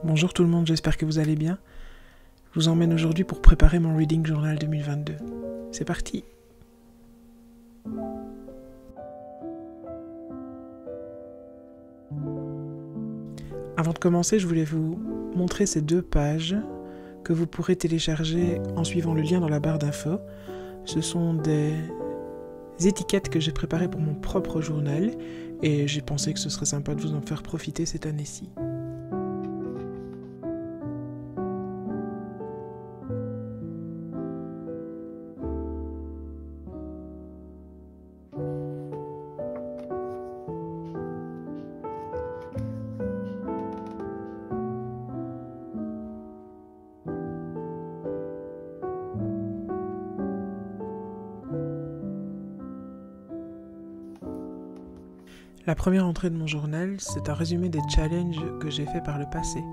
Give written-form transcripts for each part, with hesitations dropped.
Bonjour tout le monde, j'espère que vous allez bien. Je vous emmène aujourd'hui pour préparer mon Reading Journal 2022. C'est parti! Avant de commencer, je voulais vous montrer ces 2 pages que vous pourrez télécharger en suivant le lien dans la barre d'infos. Ce sont des étiquettes que j'ai préparées pour mon propre journal et j'ai pensé que ce serait sympa de vous en faire profiter cette année-ci. La première entrée de mon journal, c'est un résumé des challenges que j'ai fait par le passé.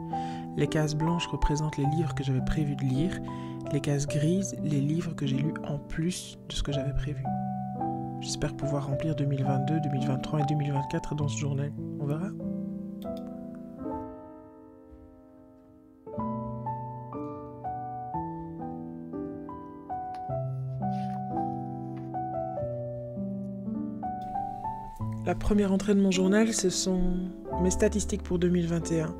Les cases blanches représentent les livres que j'avais prévu de lire, les cases grises, les livres que j'ai lus en plus de ce que j'avais prévu. J'espère pouvoir remplir 2022, 2023 et 2024 dans ce journal. On verra. La première entrée de mon journal, ce sont mes statistiques pour 2021.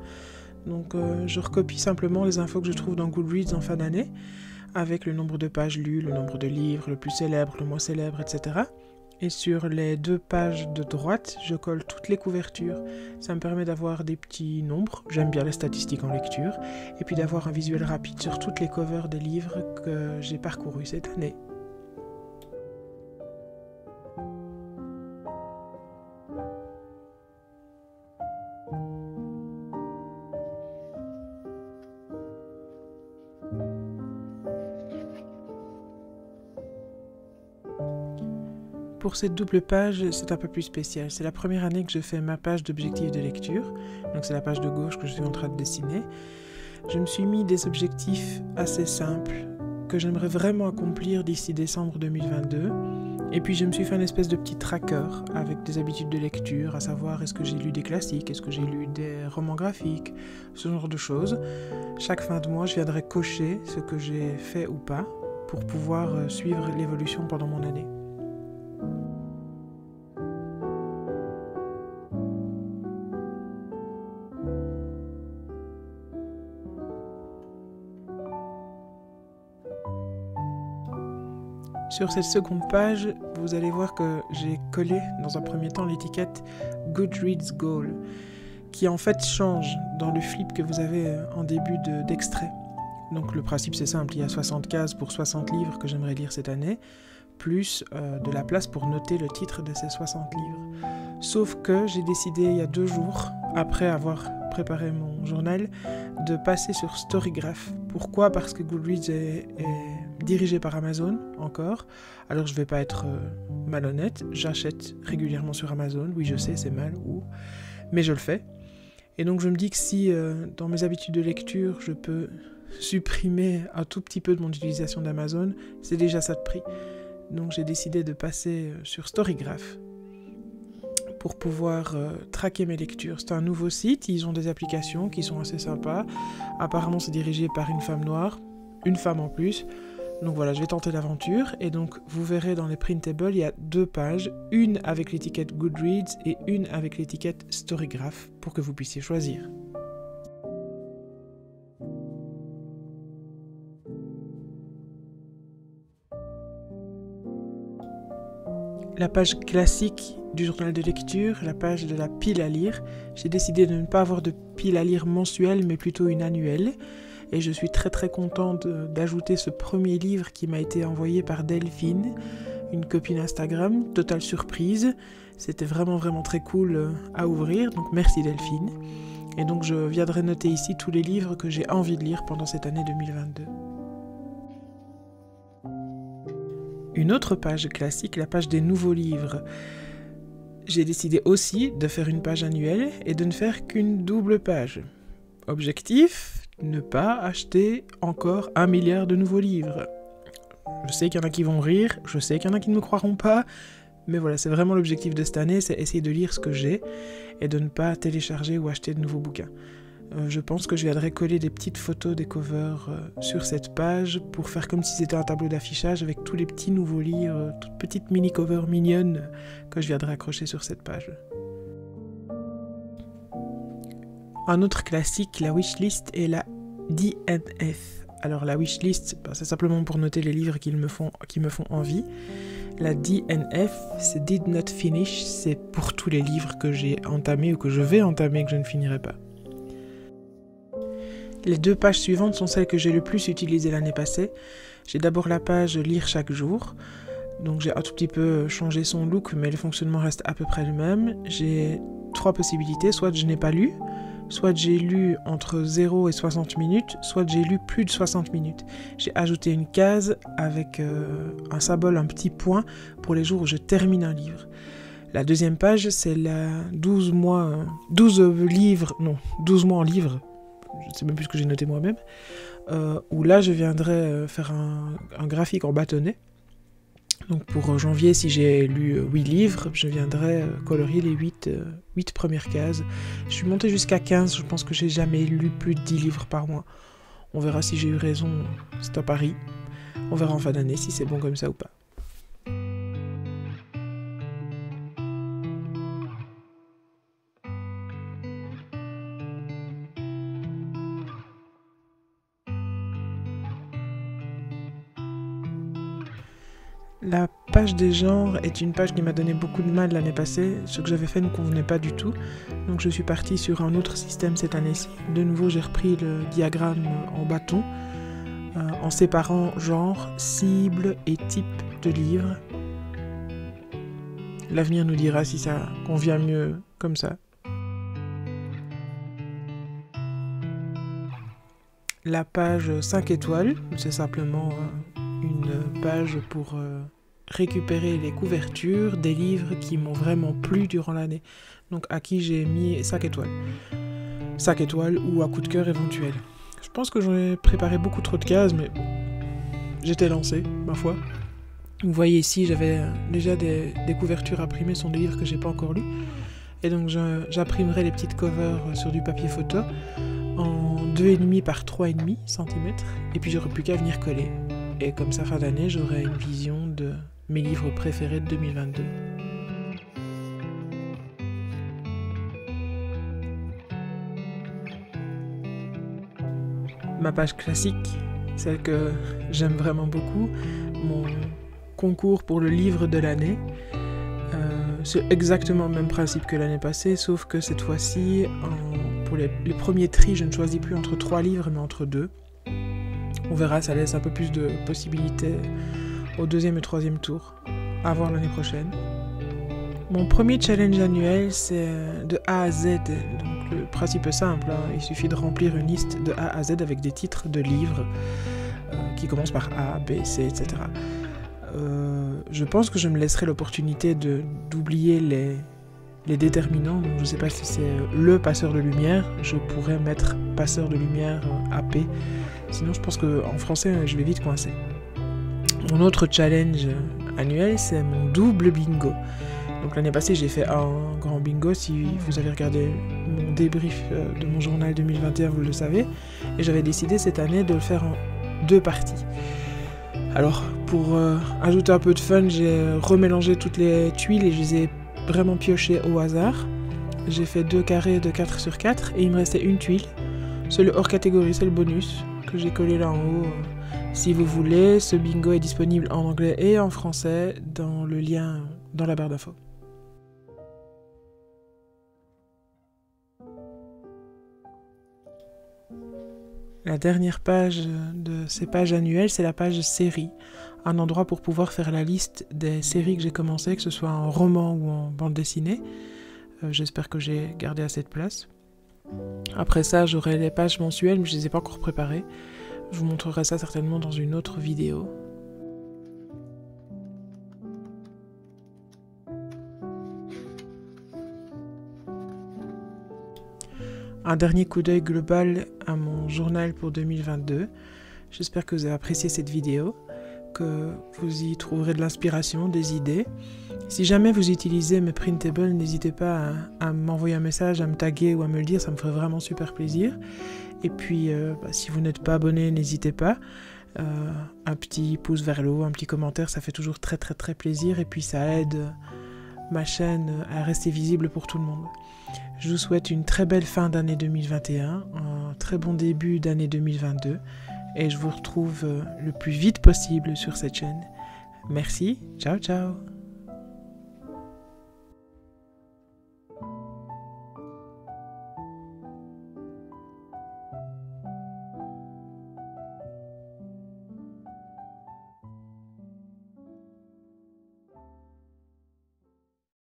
Donc je recopie simplement les infos que je trouve dans Goodreads en fin d'année, avec le nombre de pages lues, le nombre de livres, le plus célèbre, le moins célèbre, etc. Et sur les 2 pages de droite, je colle toutes les couvertures. Ça me permet d'avoir des petits nombres, j'aime bien les statistiques en lecture, et puis d'avoir un visuel rapide sur toutes les covers des livres que j'ai parcourus cette année. Pour cette double page, c'est un peu plus spécial. C'est la première année que je fais ma page d'objectifs de lecture. Donc c'est la page de gauche que je suis en train de dessiner. Je me suis mis des objectifs assez simples que j'aimerais vraiment accomplir d'ici décembre 2022. Et puis je me suis fait une espèce de petit tracker avec des habitudes de lecture, à savoir est-ce que j'ai lu des classiques, est-ce que j'ai lu des romans graphiques, ce genre de choses. Chaque fin de mois, je viendrai cocher ce que j'ai fait ou pas pour pouvoir suivre l'évolution pendant mon année. Sur cette seconde page, vous allez voir que j'ai collé dans un premier temps l'étiquette Goodreads Goal, qui en fait change dans le flip que vous avez en début d'extrait. Donc le principe c'est simple, il y a 60 cases pour 60 livres que j'aimerais lire cette année, plus de la place pour noter le titre de ces 60 livres. Sauf que j'ai décidé il y a 2 jours, après avoir préparé mon journal, de passer sur Storygraph. Pourquoi ? Parce que Goodreads est dirigé par Amazon encore. Alors je vais pas être malhonnête, j'achète régulièrement sur Amazon. Oui, je sais, c'est mal, mais je le fais. Et donc je me dis que si dans mes habitudes de lecture, je peux supprimer un tout petit peu de mon utilisation d'Amazon, c'est déjà ça de prix. Donc j'ai décidé de passer sur Storygraph pour pouvoir traquer mes lectures. C'est un nouveau site, ils ont des applications qui sont assez sympas. Apparemment c'est dirigé par une femme noire, une femme en plus. Donc voilà, je vais tenter l'aventure. Et donc vous verrez dans les printables, il y a 2 pages, une avec l'étiquette Goodreads et une avec l'étiquette Storygraph pour que vous puissiez choisir. La page classique du journal de lecture, la page de la pile à lire. J'ai décidé de ne pas avoir de pile à lire mensuelle, mais plutôt une annuelle. Et je suis très très contente d'ajouter ce premier livre qui m'a été envoyé par Delphine, une copine Instagram, totale surprise. C'était vraiment très cool à ouvrir, donc merci Delphine. Et donc je viendrai noter ici tous les livres que j'ai envie de lire pendant cette année 2022. Une autre page classique, la page des nouveaux livres. J'ai décidé aussi de faire une page annuelle et de ne faire qu'une double page. Objectif, ne pas acheter encore 1 milliard de nouveaux livres. Je sais qu'il y en a qui vont rire, je sais qu'il y en a qui ne me croiront pas, Mais voilà, c'est vraiment l'objectif de cette année, c'est essayer de lire ce que j'ai et de ne pas télécharger ou acheter de nouveaux bouquins. Je pense que je viendrai coller des petites photos des covers sur cette page pour faire comme si c'était un tableau d'affichage avec tous les petits nouveaux livres, toutes petites mini-covers mignonnes que je viendrai accrocher sur cette page. Un autre classique, la wishlist est la DNF. Alors la wishlist, c'est simplement pour noter les livres qui me font envie. La DNF, c'est Did Not Finish, c'est pour tous les livres que j'ai entamés ou que je vais entamer et que je ne finirai pas. Les 2 pages suivantes sont celles que j'ai le plus utilisées l'année passée. J'ai d'abord la page lire chaque jour, donc j'ai un tout petit peu changé son look, mais le fonctionnement reste à peu près le même. J'ai 3 possibilités, soit je n'ai pas lu, soit j'ai lu entre 0 et 60 minutes, soit j'ai lu plus de 60 minutes. J'ai ajouté une case avec un symbole, un petit point, pour les jours où je termine un livre. La deuxième page, c'est la 12 mois en livres, je ne sais même plus ce que j'ai noté moi-même, où là je viendrai faire un graphique en bâtonnet. Donc pour janvier, si j'ai lu 8 livres, je viendrai colorier les 8 premières cases. Je suis montée jusqu'à 15, je pense que j'ai jamais lu plus de 10 livres par mois. On verra si j'ai eu raison, c'est un pari. On verra en fin d'année si c'est bon comme ça ou pas. La page des genres est une page qui m'a donné beaucoup de mal l'année passée. Ce que j'avais fait ne convenait pas du tout. Donc je suis partie sur un autre système cette année-ci. De nouveau, j'ai repris le diagramme en bâton, en séparant genre, cible et type de livre. L'avenir nous dira si ça convient mieux comme ça. La page 5 étoiles, c'est simplement une page pour récupérer les couvertures des livres qui m'ont vraiment plu durant l'année. Donc à qui j'ai mis 5 étoiles. 5 étoiles ou à coup de cœur éventuel. Je pense que j'en ai préparé beaucoup trop de cases, mais bon, j'étais lancée, ma foi. Vous voyez ici, j'avais déjà des couvertures imprimées sur des livres que j'ai pas encore lus. Et donc j'imprimerai les petites covers sur du papier photo en 2,5 par 3,5 cm. Et puis j'aurai plus qu'à venir coller. Et comme ça, fin d'année, j'aurai une vision de mes livres préférés de 2022. Ma page classique, celle que j'aime vraiment beaucoup, mon concours pour le livre de l'année. C'est exactement le même principe que l'année passée, sauf que cette fois-ci, pour les premiers tris, je ne choisis plus entre 3 livres, mais entre 2. On verra, ça laisse un peu plus de possibilités au 2e et 3e tour. À voir l'année prochaine. Mon premier challenge annuel, c'est de A à Z. Donc le principe est simple, hein. Il suffit de remplir une liste de A à Z avec des titres de livres qui commencent par A, B, C, etc. Je pense que je me laisserai l'opportunité d'oublier les déterminants. Donc, je ne sais pas si c'est le passeur de lumière. Je pourrais mettre passeur de lumière AP. Sinon, je pense qu'en français, je vais vite coincer. Mon autre challenge annuel, c'est mon double bingo. Donc l'année passée, j'ai fait un grand bingo. Si vous avez regardé mon débrief de mon journal 2021, vous le savez. Et j'avais décidé cette année de le faire en 2 parties. Alors, pour ajouter un peu de fun, j'ai remélangé toutes les tuiles et je les ai vraiment piochées au hasard. J'ai fait 2 carrés de 4 sur 4 et il me restait une tuile. C'est le hors catégorie, c'est le bonus que j'ai collé là en haut. Si vous voulez, ce bingo est disponible en anglais et en français dans le lien dans la barre d'infos. La dernière page de ces pages annuelles, c'est la page série. Un endroit pour pouvoir faire la liste des séries que j'ai commencées, que ce soit en roman ou en bande dessinée. J'espère que j'ai gardé assez de place. Après ça, j'aurai les pages mensuelles, mais je ne les ai pas encore préparées. Je vous montrerai ça certainement dans une autre vidéo. Un dernier coup d'œil global à mon journal pour 2022. J'espère que vous avez apprécié cette vidéo. que vous y trouverez de l'inspiration, des idées. Si jamais vous utilisez mes printables, n'hésitez pas à m'envoyer un message, à me taguer ou à me le dire, ça me ferait vraiment super plaisir. Et puis, si vous n'êtes pas abonné, n'hésitez pas. Un petit pouce vers le haut, un petit commentaire, ça fait toujours très très très plaisir. Et puis ça aide ma chaîne à rester visible pour tout le monde. Je vous souhaite une très belle fin d'année 2021, un très bon début d'année 2022. Et je vous retrouve le plus vite possible sur cette chaîne. Merci, ciao ciao.